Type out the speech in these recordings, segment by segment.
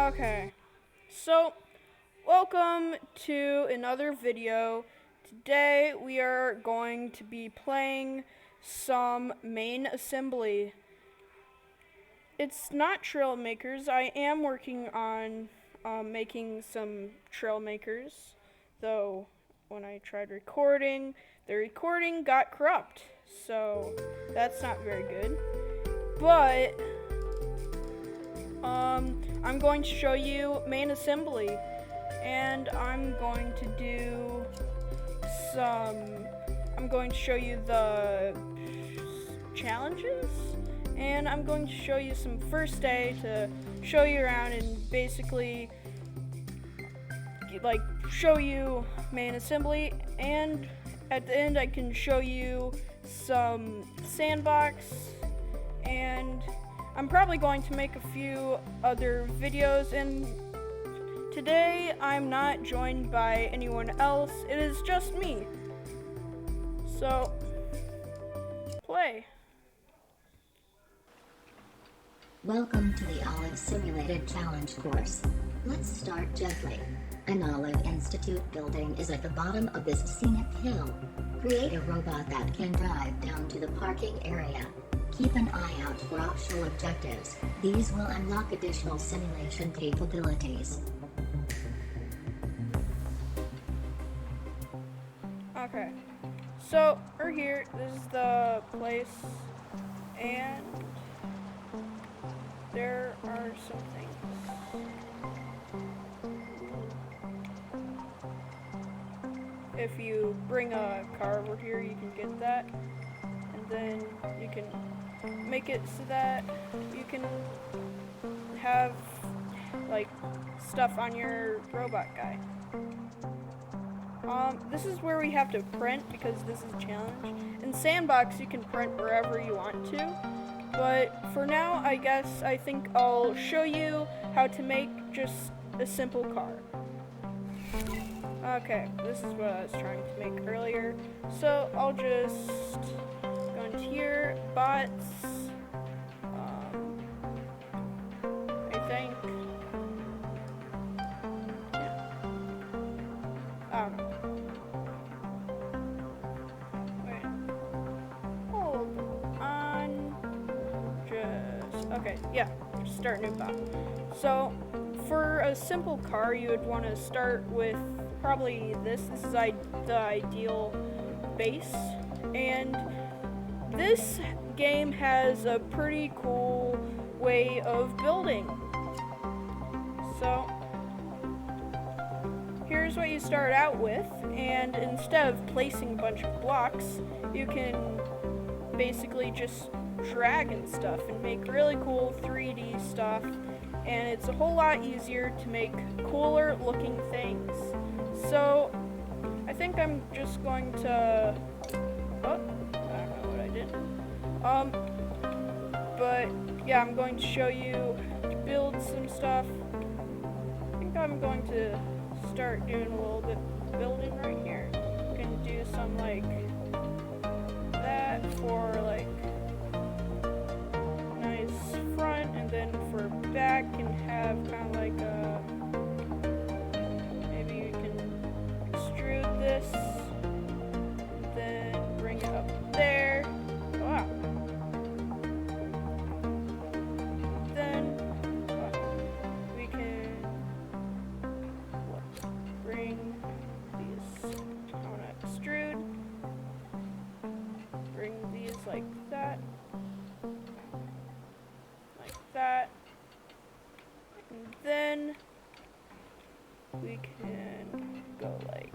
Okay, so welcome to another video. Today we are going to be playing some main assembly. It's not trail makers. I am working on making some trail makers, though when I tried recording, the recording got corrupt, so that's not very good. But I'm going to show you main assembly, and I'm going to show you the challenges, and I'm going to show you some first day to show you around and basically show you main assembly, and at the end I can show you some sandbox, and I'm probably going to make a few other videos, and today I'm not joined by anyone else. It is just me. So, play. Welcome to the Olive Simulated Challenge course. Let's start gently. An Olive Institute building is at the bottom of this scenic hill. Create a robot that can drive down to the parking area. Keep an eye out for optional objectives. These will unlock additional simulation capabilities. Okay. So, we're here. This is the place, and there are some things. If you bring a car over here, you can get that, and then you can make it so that you can have like stuff on your robot guy. This is where we have to print because this is a challenge. In Sandbox, you can print wherever you want to, but for now, I think I'll show you how to make just a simple car. Okay, this is what I was trying to make earlier. So I'll just go into here, bots, I think. Yeah. I don't know. Wait. Hold on. Okay, yeah, start new bot. So for a simple car, you would want to start with probably this. This is the ideal base, and this game has a pretty cool way of building. So here's what you start out with, and instead of placing a bunch of blocks, you can basically just drag and stuff and make really cool 3D stuff, and it's a whole lot easier to make cooler looking things. So I think I'm just going to I don't know what I did. But yeah, I'm going to show you how to build some stuff. I think I'm going to start doing a little bit of building right here. I'm going to do some like that for like nice front, and then for back can have kind of like a, maybe you can extrude this, then bring it up there. Wow. Then we can bring these, I want to extrude, bring these like that, and then we can go like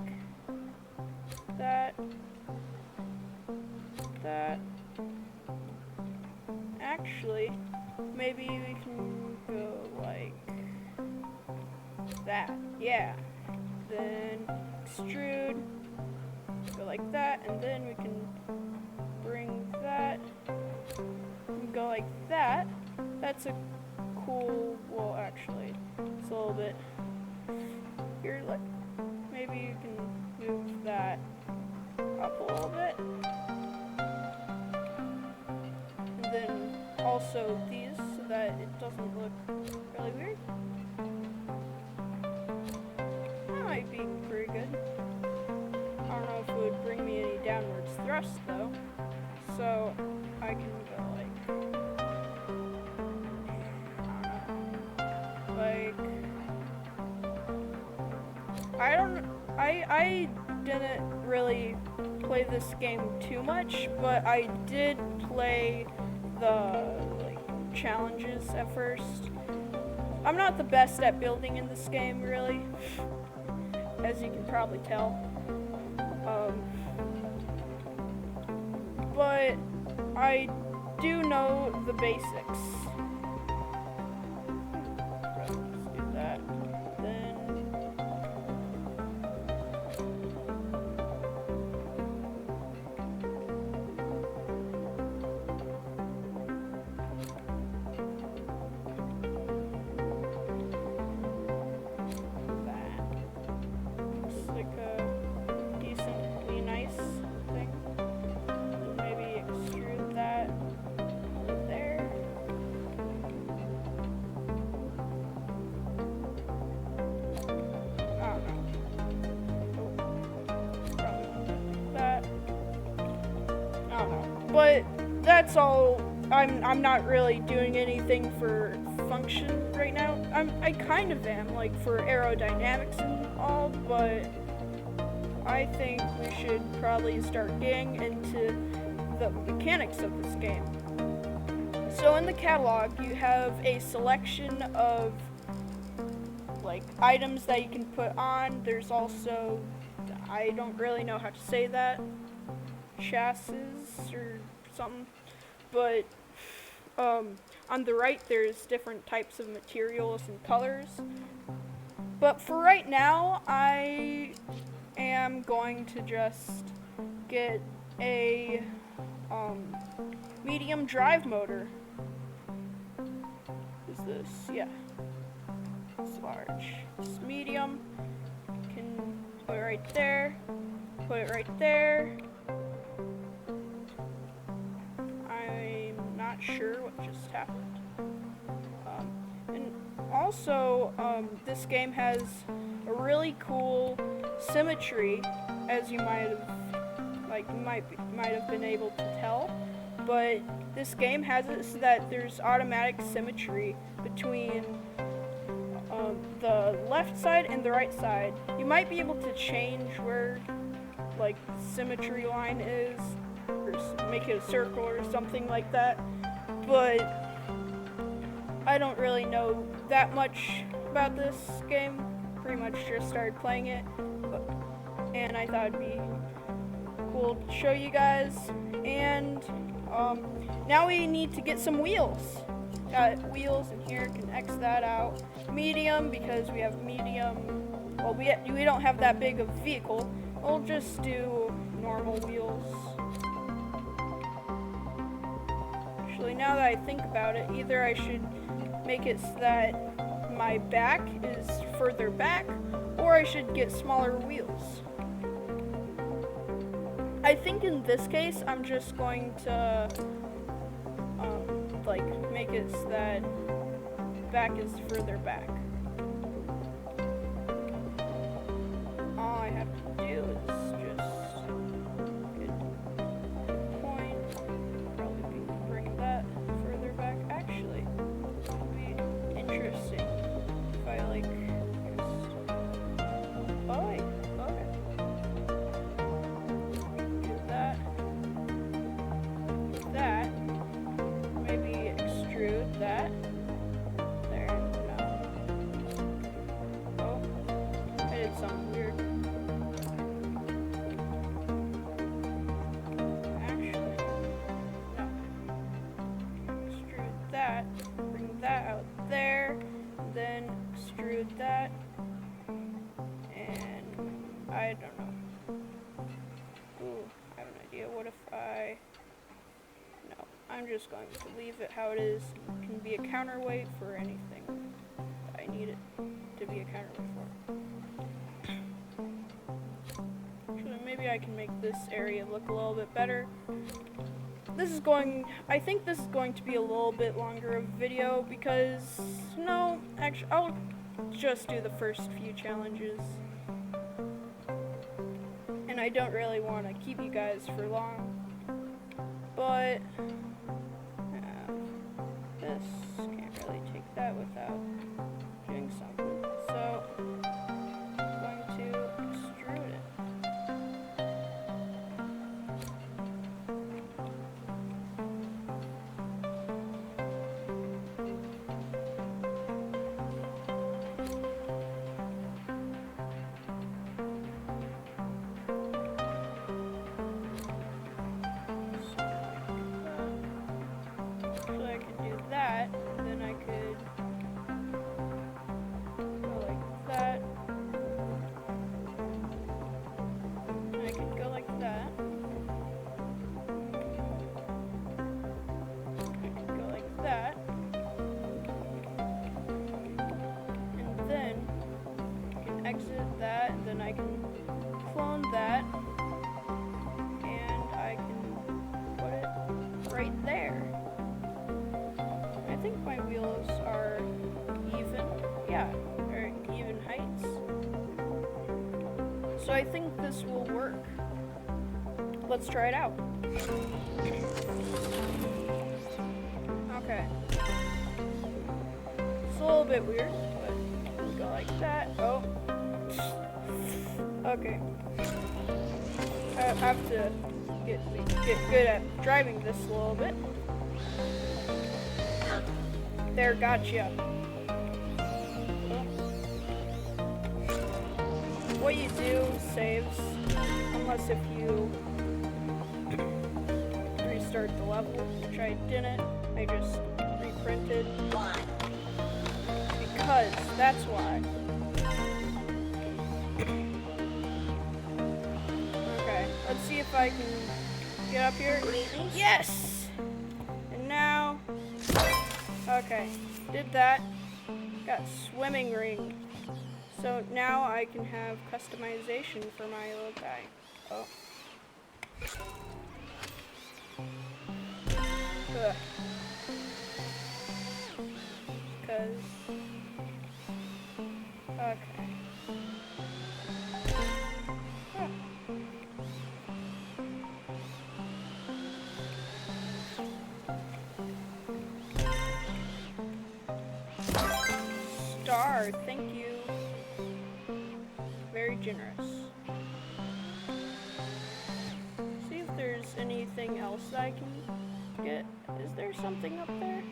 that. Actually, maybe we can go like that. Yeah. Then extrude, go like that, and then we can bring that and go like that. That's a cool, well actually, it's a little bit, here, like, maybe you can move that up a little bit. And then also these so that it doesn't look really weird. looking pretty good. I don't know if it would bring me any downwards thrust though. So I can go I didn't really play this game too much, but I did play the challenges at first. I'm not the best at building in this game, really, as you can probably tell. But I do know the basics. Let's do that. Then but that's all. I'm not really doing anything for function right now. I kind of am, like for aerodynamics and all, but I think we should probably start getting into the mechanics of this game. So in the catalog, you have a selection of like items that you can put on. There's also, I don't really know how to say that, chassis or something, but on the right there's different types of materials and colors. But for right now, I am going to just get a medium drive motor. Is this? Yeah. It's large. It's medium. Can put it right there. Put it right there. I'm not sure what just happened. And also, this game has a really cool symmetry, as you might have been able to tell. But this game has it so that there's automatic symmetry between the left side and the right side. You might be able to change where like symmetry line is, or make it a circle or something like that, but I don't really know that much about this game. Pretty much just started playing it, and I thought it'd be cool to show you guys. And now we need to get some wheels. Got wheels in here, can X that out. Medium, because we have medium. Well, we don't have that big of a vehicle. We'll just do normal wheels. Actually, now that I think about it, either I should make it so that my back is further back, or I should get smaller wheels. I think in this case, I'm just going to make it so that back is further back. All I have to do is just get a point, probably bring that further back. Actually, it would be interesting if I that. There, no. Oh, I did something weird. Actually, no. Extrude that, bring that out there, then extrude that, and I don't know. Ooh, I have an idea. What if I... No, I'm just going to leave it how it is. It can be a counterweight for anything I need it to be a counterweight for. Actually, maybe I can make this area look a little bit better. I think this is going to be a little bit longer of a video because, no, actually, I'll just do the first few challenges. and I don't really want to keep you guys for long, but this can't really take that without doing something. So I'm going to extrude it. So I could do that, and then I could go like that. And I could go like that. I could go like that. And then I can exit that, and then I can clone that. And I can put it right there. I think my wheels are even. Yeah, they're even heights. So I think this will work. Let's try it out. Okay. It's a little bit weird, but we'll go like that. Oh. Okay. I have to get good at driving this a little bit. There, gotcha. What you do saves, unless if you restart the level, which I didn't. I just reprinted. Because that's why. Okay, let's see if I can get up here. Yes! And now, okay, did that. Got swimming ring. So now I can have customization for my little guy. Oh. Ugh. Because. Okay. Huh. Star, thank you. Very generous. See if there's anything else I can get. Is there something up there?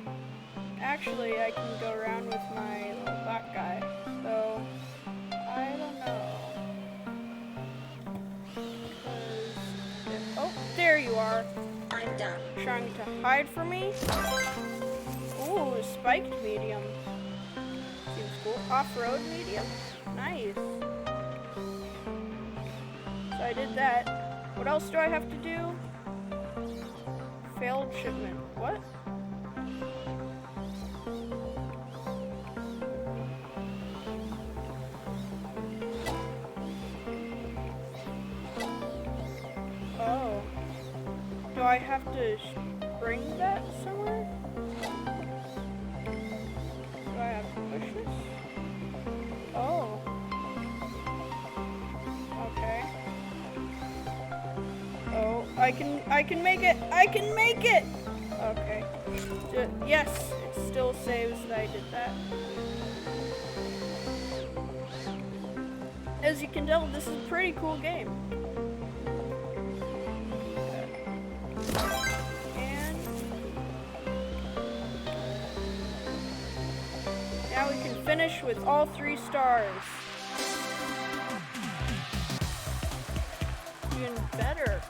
Actually, I can go around with my little bot guy. So, I don't know. Oh, there you are. I'm done. Trying to hide from me? Ooh, spiked medium. Seems cool. Off-road medium? Nice. So I did that. What else do I have to do? Failed shipment. What? Oh. Do I have to bring that somewhere? Do I have to push this? Oh. Okay. Oh, I can make it! I can make it! Okay. Yes, it still saves that I did that. As you can tell, this is a pretty cool game. And now we can finish with all 3 stars. Even better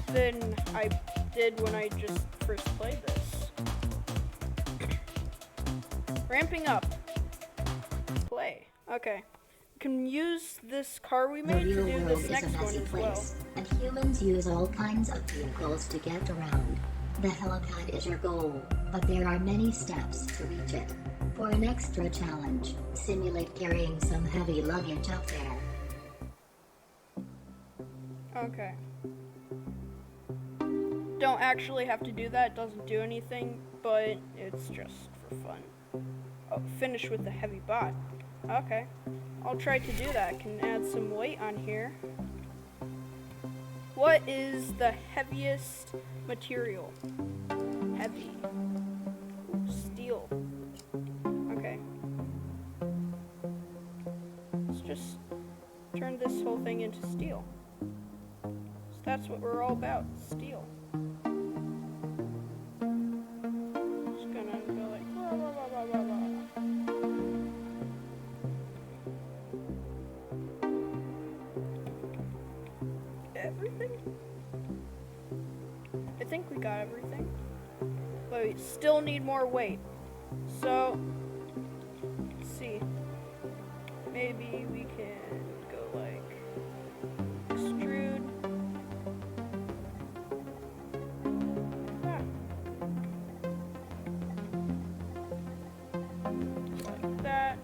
than I did when I just first played this. Ramping up. Play. Okay. Can use this car we The made to real do world this is a next one messy as well. place, and humans use all kinds of vehicles to get around. The helipad is your goal, but there are many steps to reach it. For an extra challenge, simulate carrying some heavy luggage up there. Okay. Don't actually have to do that, it doesn't do anything, but it's just for fun. Oh, finish with the heavy bot. Okay. I'll try to do that. I can add some weight on here. what is the heaviest material? Heavy. Steel. Okay. Let's just turn this whole thing into steel. So that's what we're all about, steel. Just gonna go like blah, blah, blah, blah, blah, blah. Everything? I think we got everything. But we still need more weight. So, let's see. Maybe we can go like extrude. Like that.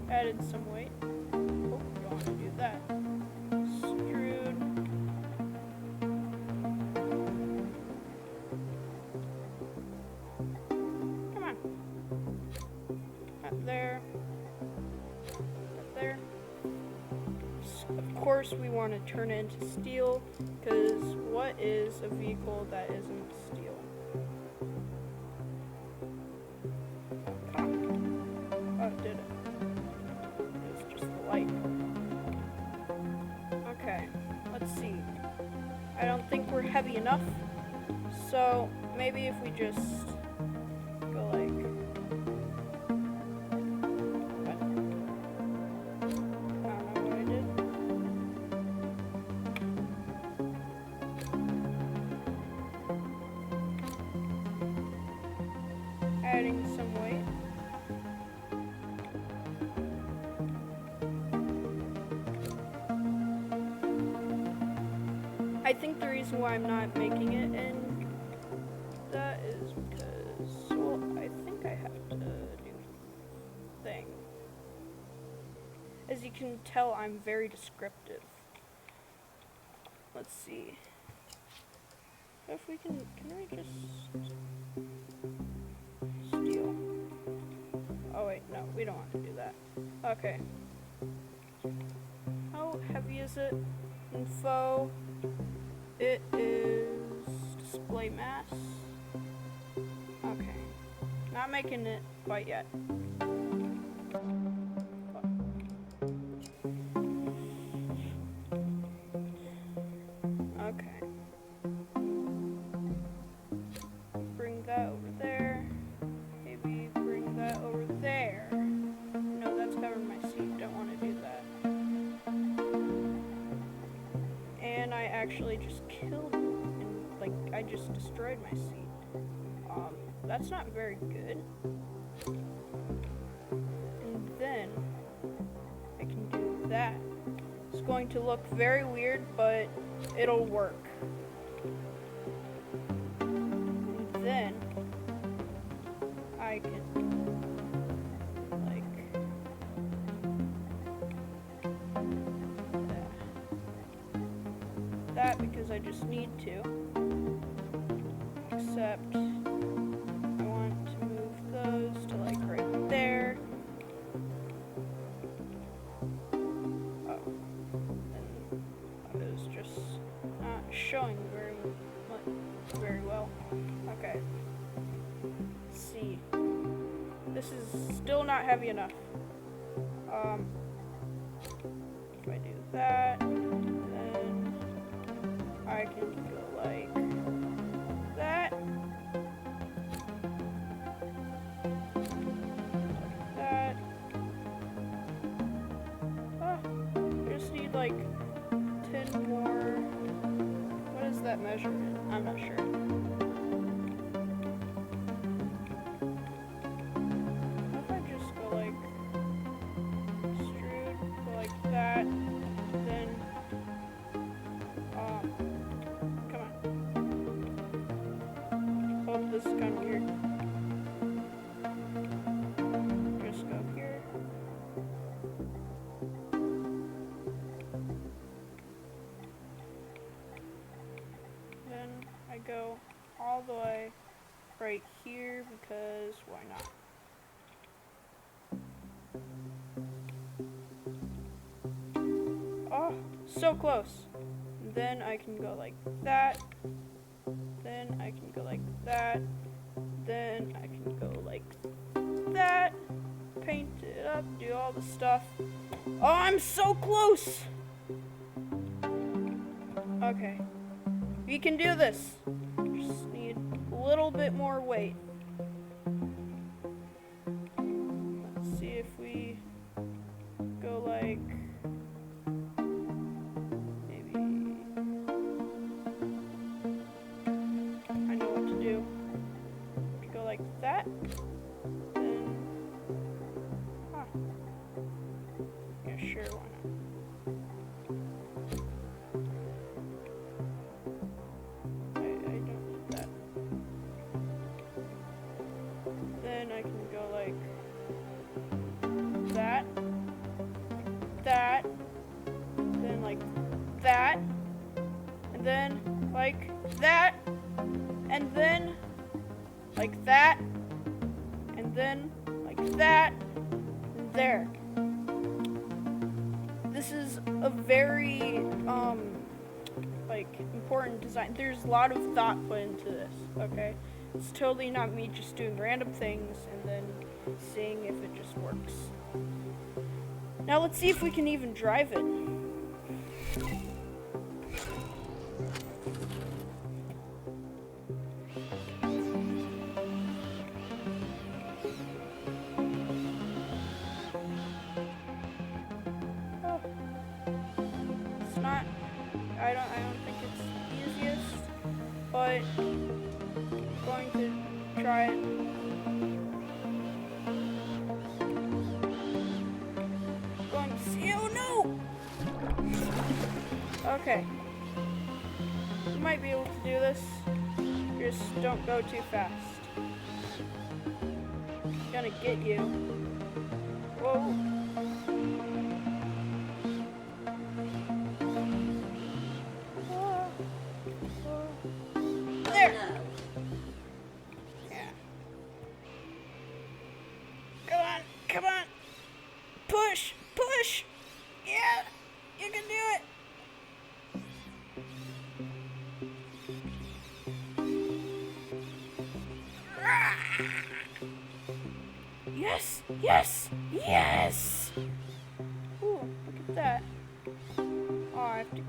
Added some weight. Oh, don't want to do that. Extrude. Come on. Up there. Up there. Of course, we want to turn it into steel, because what is a vehicle that isn't steel? Come on. Oh, it did it. It's just the light. Okay, let's see. I don't think we're heavy enough, so maybe if we just go like... What? I don't know what I did. Adding some weight. I think the reason why I'm not making it in that is because, well, I think I have to do thing. As you can tell, I'm very descriptive. Let's see. If we can we just steal? Oh wait, no, we don't want to do that. Okay. How heavy is it? Info. It is display mass. Okay. Not making it quite yet. Okay. Bring that over there. Maybe bring that over there. No, that's covering my seat. Don't want to do that. And I actually just killed, and like I just destroyed my seat. That's not very good. And then I can do that. It's going to look very weird, but it'll work. And then I can like that because I just need to. Except I want to move those to like right there. Oh, and it was just not showing very well. Okay. Let's see. This is still not heavy enough. If I do that, then I can go like that. Like that. Oh, just need like 10 more. What is that measurement? I'm not sure. What if I just go like extrude, go like that, then come on. Hope this is kind of weird. Just go here. Then I go So close. And then I can go like that. Then I can go like that. Then I can go like that. Paint it up, do all the stuff. Oh, I'm so close! Okay. We can do this. Just need a little bit more weight. Let's see if we go like maybe I know what to do. We go like that. Then yeah, sure, why not? I don't need that. Then I can go like that, that, then like that, and then like that, and then like that, and then like that, and there. This is a very like important design. There's a lot of thought put into this, okay? It's totally not me just doing random things and then seeing if it just works. Now let's see if we can even drive it. Oh. It's not, I don't think it's the easiest, but I'm going to try it. Going to see, oh no! Okay. You might be able to do this. Just don't go too fast. It's gonna get you. Whoa. There! Yeah. Come on! Push! Push! Yeah! You can do it! Yes! Yes! Yes! Ooh, look at that. Oh, I have to...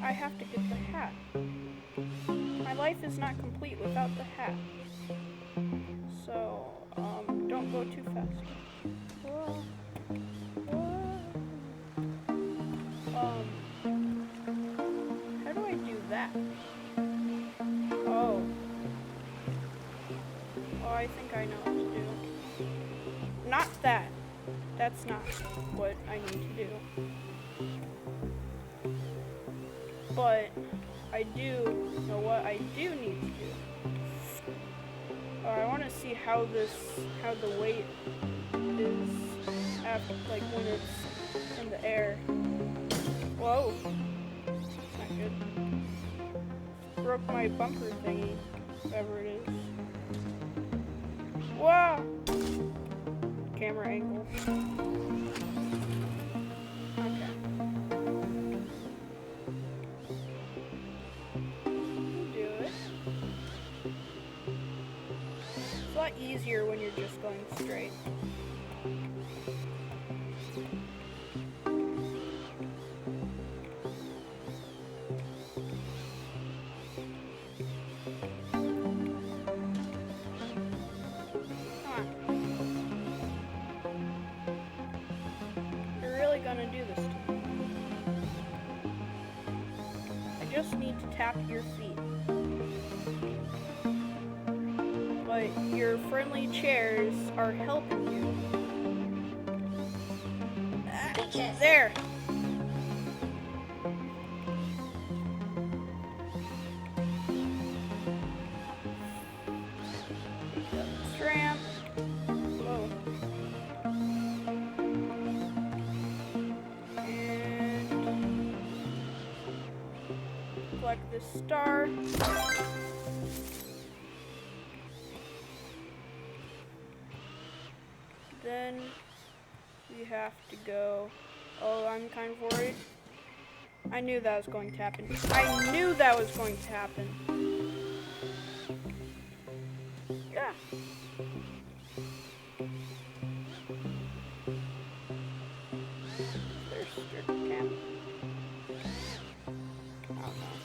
I have to get the hat. My life is not complete without the hat. So, don't go too fast. Whoa. Whoa. How do I do that? Oh. Oh, I think I know what to do. Not that. That's not what I need to do. But I do know what I do need to do. I want to see how the weight is after, like when it's in the air. Whoa. That's not good. Broke my bumper thingy, whatever it is. Wow. Camera angle. Okay. Do it. It's a lot easier when you're just going straight. Gonna do this to me. I just need to tap your feet. But your friendly chairs are helping you. There! Tramp. Whoa. Collect this star. then we have to go. Oh, I'm kind of worried. I knew that was going to happen. I knew that was going to happen. Yeah. There's strict camp. I don't know.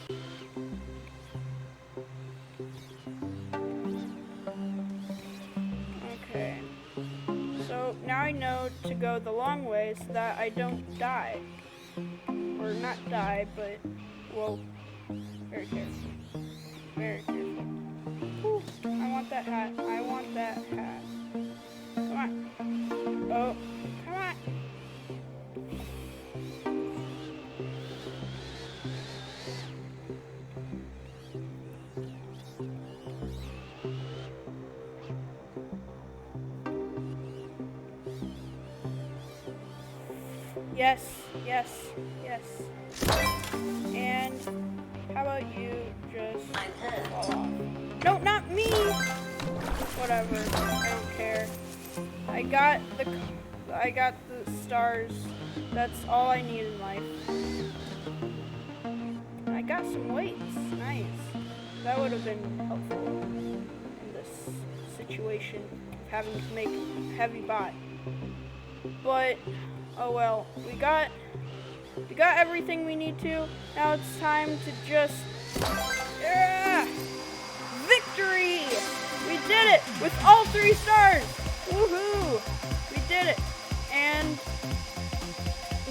Okay. So now I know to go the long way so that I don't die. Or not die, but, well, very careful. Very careful. Whew. I want that hat. I want that hat. Come on. Oh, come on. Yes, yes, yes. And how about you just fall off? No, not me! Whatever, I don't care. I got the stars. That's all I need in life. I got some weights. Nice. That would have been helpful in this situation of having to make a heavy bot. But oh well, we got everything we need to. Now it's time to just victory! We did it with all 3 stars! Woohoo! We did it. And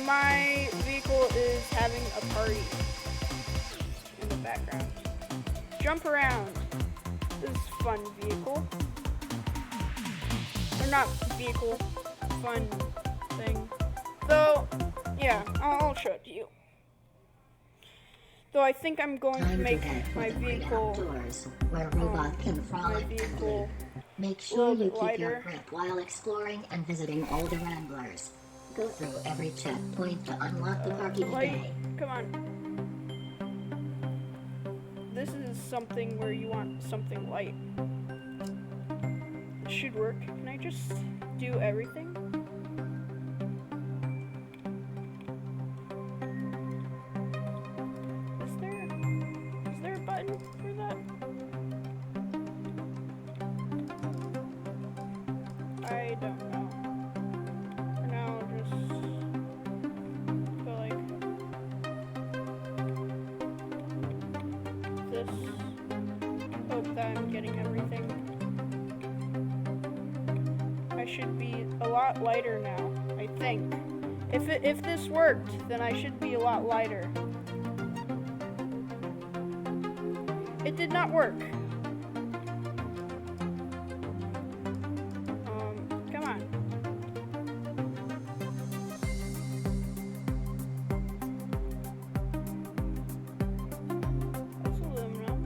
my vehicle is having a party in the background. Jump around. This is fun vehicle. Or not vehicle, fun thing. So, yeah, I'll show it to you. Though I think I'm going to make my vehicle, where robots can frolic and live. Make sure you keep your grip while exploring and visiting all the Ramblers. Go through every checkpoint to unlock the parking bay. Come on. This is something where you want something light. It should work. Can I just do everything? Is there a button for that? I don't know. For now, I'll just go like this. Hope that I'm getting everything. I should be a lot lighter now, I think. If this worked, then I should be a lot lighter. It did not work. Come on. That's aluminum.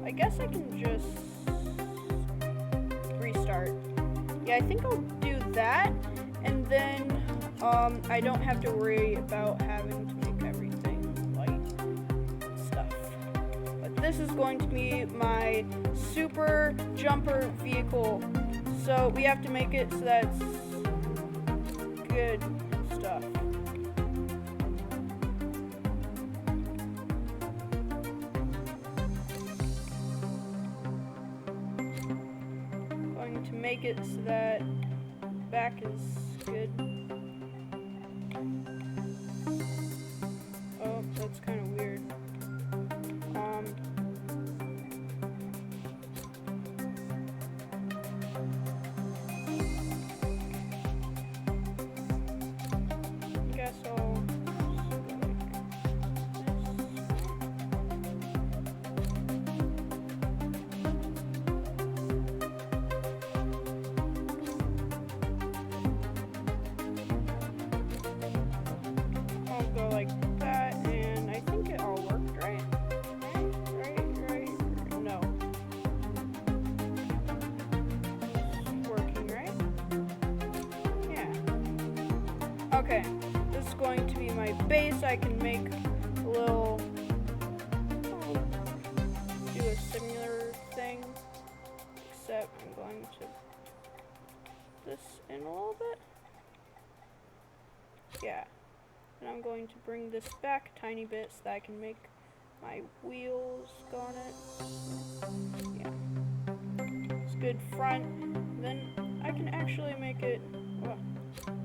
I guess I can just restart. Yeah, I think I'll do that, and then I don't have to worry about having to make everything light stuff. But this is going to be my super jumper vehicle, so we have to make it so that's good stuff. Going to make it so that back is good. Oh, that's kind of weird. I guess I'll just go like this. I'll go like that, and I think it all worked, right? Right? No. It's working, right? Yeah. Okay, this is going to be my base. I can make a little, do a similar thing, except I'm going to this in a little bit. Yeah. And I'm going to bring this back a tiny bit so that I can make my wheels go on it. Yeah. It's good front. Then I can actually make it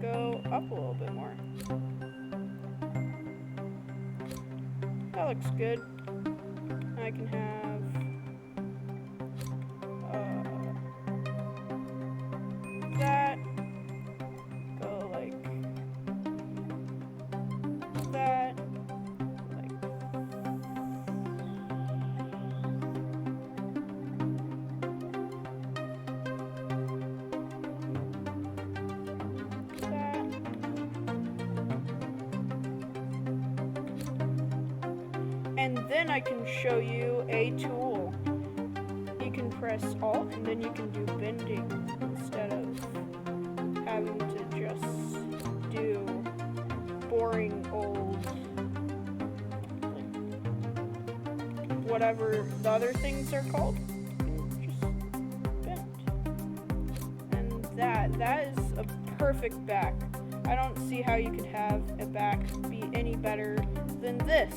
go up a little bit more. That looks good. I can have that go like that, like that. And then I can show you a tool. You can press Alt and then you can do bending instead of having to just do boring old, like, whatever the other things are called. Just bend. And that is a perfect back. I don't see how you could have a back be any better than this.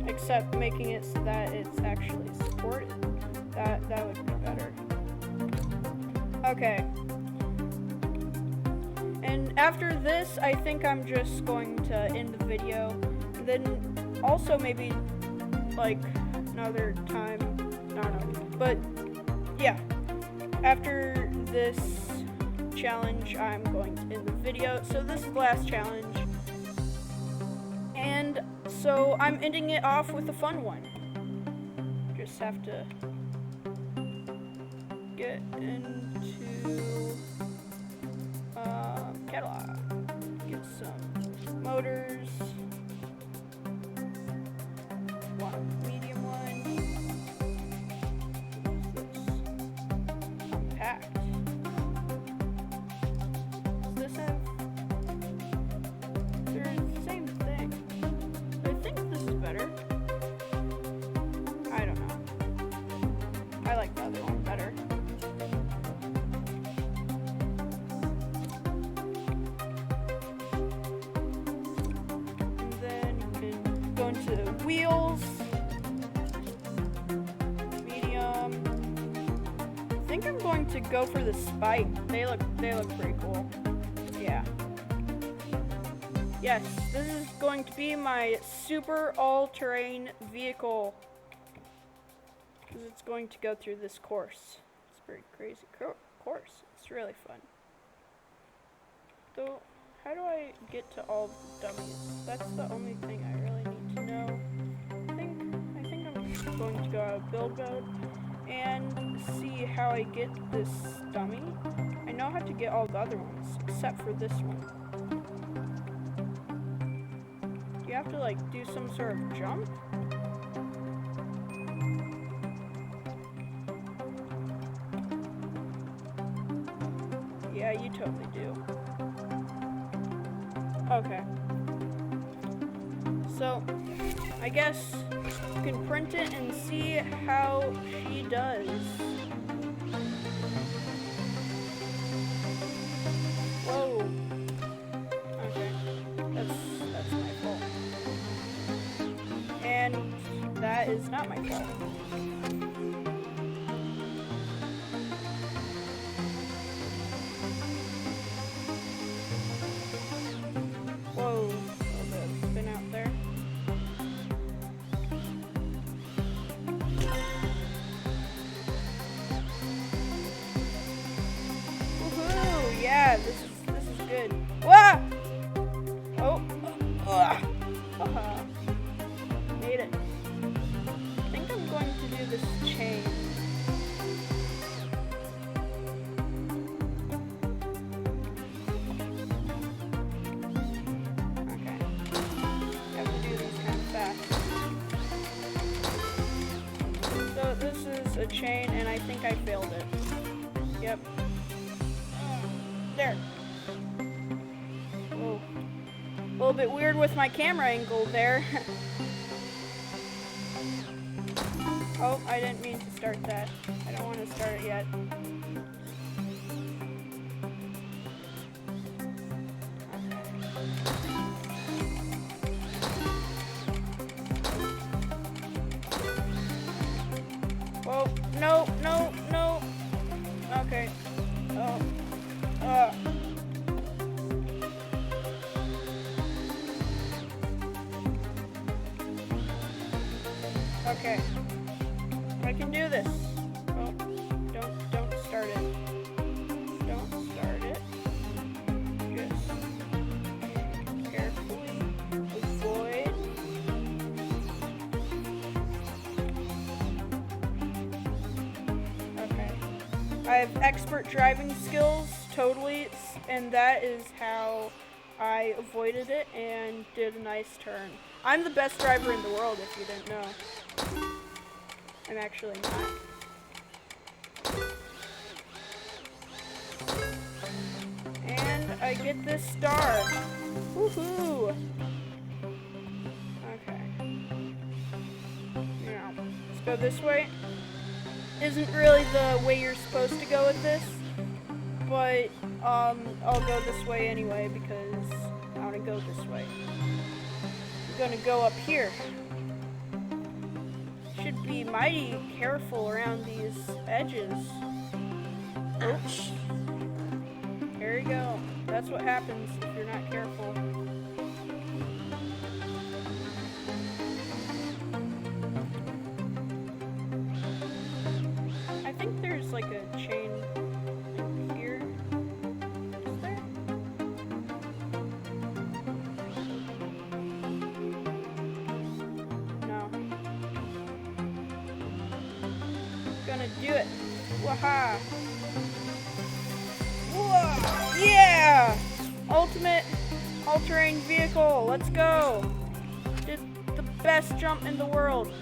Except making it so that it's actually supported. That would be better. Okay. And after this, I think I'm just going to end the video. Then also maybe like another time, I don't know. But yeah, after this challenge, I'm going to end the video. So this is the last challenge. And so I'm ending it off with a fun one. Just have to get into catalog. Get some motors. One medium one. What's this? Compact. Does this have? They're the same thing. I think this is better. I don't know. I like the other one better. And then you can go into wheels. Medium. I think I'm going to go for the spike. They look pretty cool. Yeah. Yes, this is going to be my super all-terrain vehicle. Because it's going to go through this course. It's a very crazy course. It's really fun. So, how do I get to all the dummies? That's the only thing I really need to know. I think I'm just going to go out of build mode and see how I get this dummy. I know how to get all the other ones, except for this one. You have to like do some sort of jump. Yeah, you totally do. Okay. So, I guess you can print it and see how she does. Whoa. Okay. That's my fault. And that is not my fault. Whoa, a little bit of spin out there. Woohoo! Yeah, this is good. Wah! Oh, made it. I think I'm going to do this chain. Okay. Have to do this kind of fast. So this is a chain, and I think I failed it. Yep. There. Whoa. A little bit weird with my camera angle there. Oh, I didn't mean to start that. I I don't want to start it yet. Whoa, no, no, no. Okay. Oh. Okay. I can do this. Oh, don't start it. Don't start it. Just carefully avoid. Okay. I have expert driving skills, totally, and that is how I avoided it and did a nice turn. I'm the best driver in the world, if you didn't know. I'm actually not. And I get this star. Woohoo! Okay. Now, let's go this way. Isn't really the way you're supposed to go with this, but I'll go this way anyway because I want to go this way. I'm gonna go up here. Should be mighty careful around these edges. Oops. There you go. That's what happens if you're not careful. I think there's like a chain here. Is there? No. Gonna do it. Waha! Whoa! Yeah! Ultimate all-terrain vehicle. Let's go. Did the best jump in the world.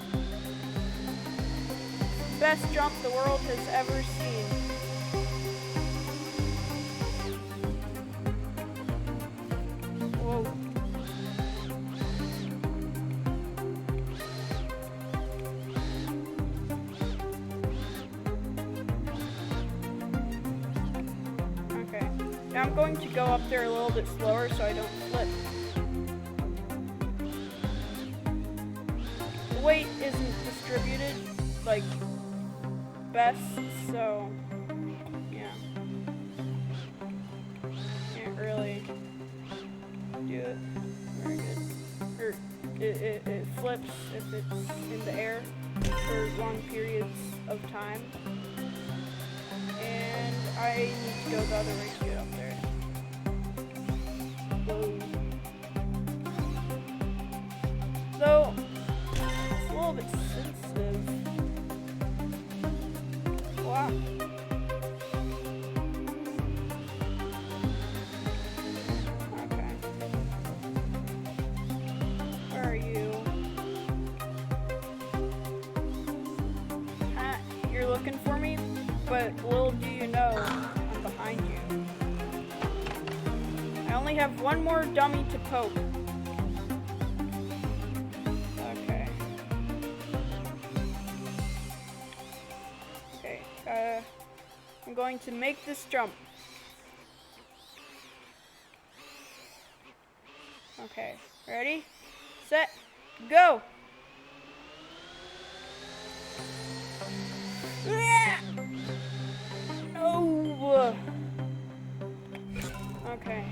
Best jump the world has ever seen. Whoa. Okay. Now I'm going to go up there a little bit slower so I don't flip. The weight isn't distributed like best, so yeah, can't really do it very good. Or it flips if it's in the air for long periods of time, and I need to go the other way to get up there. Whoa. So it's a little bit sensitive. Wow. Okay. Where are you? You're looking for me, but little do you know, I'm behind you. I only have one more dummy to poke. I'm going to make this jump. Okay, ready, set, go! No! Okay.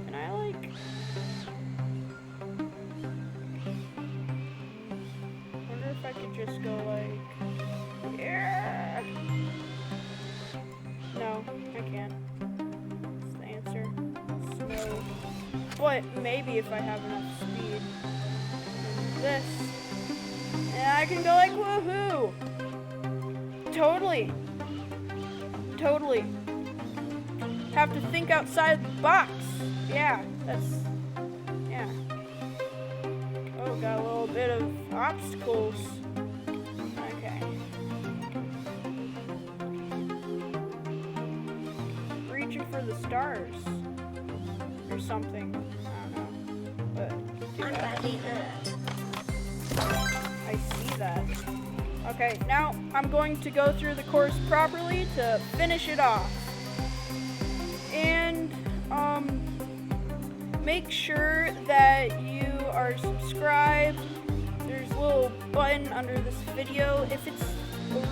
Can I like... wonder if I could just go like... yeah. No, I can't. That's the answer. Snow. But maybe if I have enough speed. And this. And I can go like woohoo! Totally. Totally. Have to think outside the box. Yeah, that's... yeah. Oh, got a little bit of obstacles. Okay. Reaching for the stars. Or something. I don't know. But do that. I'm badly hurt. I see that. Okay, now I'm going to go through the course properly to finish it off. And make sure that you are subscribed. There's a little button under this video. If it's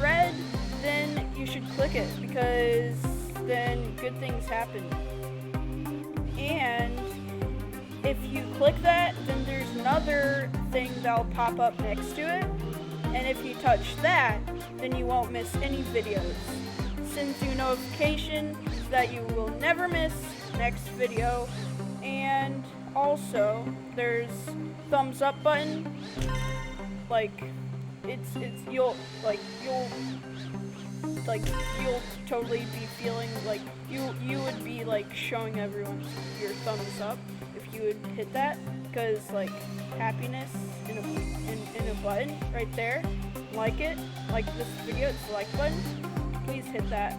red, then you should click it, because then good things happen. And if you click that, then there's another thing that'll pop up next to it. And if you touch that, then you won't miss any videos. Sends you a notification so that you will never miss next video. And also, there's thumbs up button. Like, you'll totally be feeling like you would be like showing everyone your thumbs up if you would hit that, because like happiness in a button right there. Like it, like this video, it's the like button. Please hit that.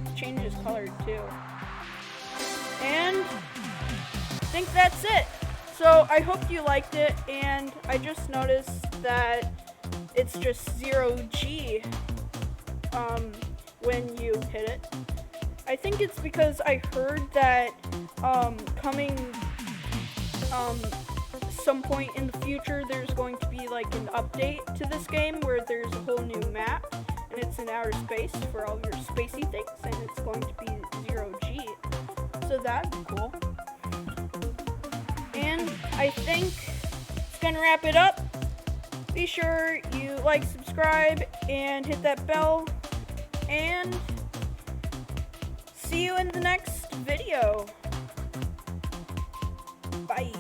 It changes color too. And I think that's it. So I hope you liked it, and I just noticed that it's just 0G when you hit it. I think it's because I heard that coming some point in the future there's going to be like an update to this game where there's a whole new map, and it's in outer space for all your spacey things, and it's going to be 0G. So that'd be cool. And I think it's gonna wrap it up. Be sure you like, subscribe, and hit that bell. And see you in the next video. Bye.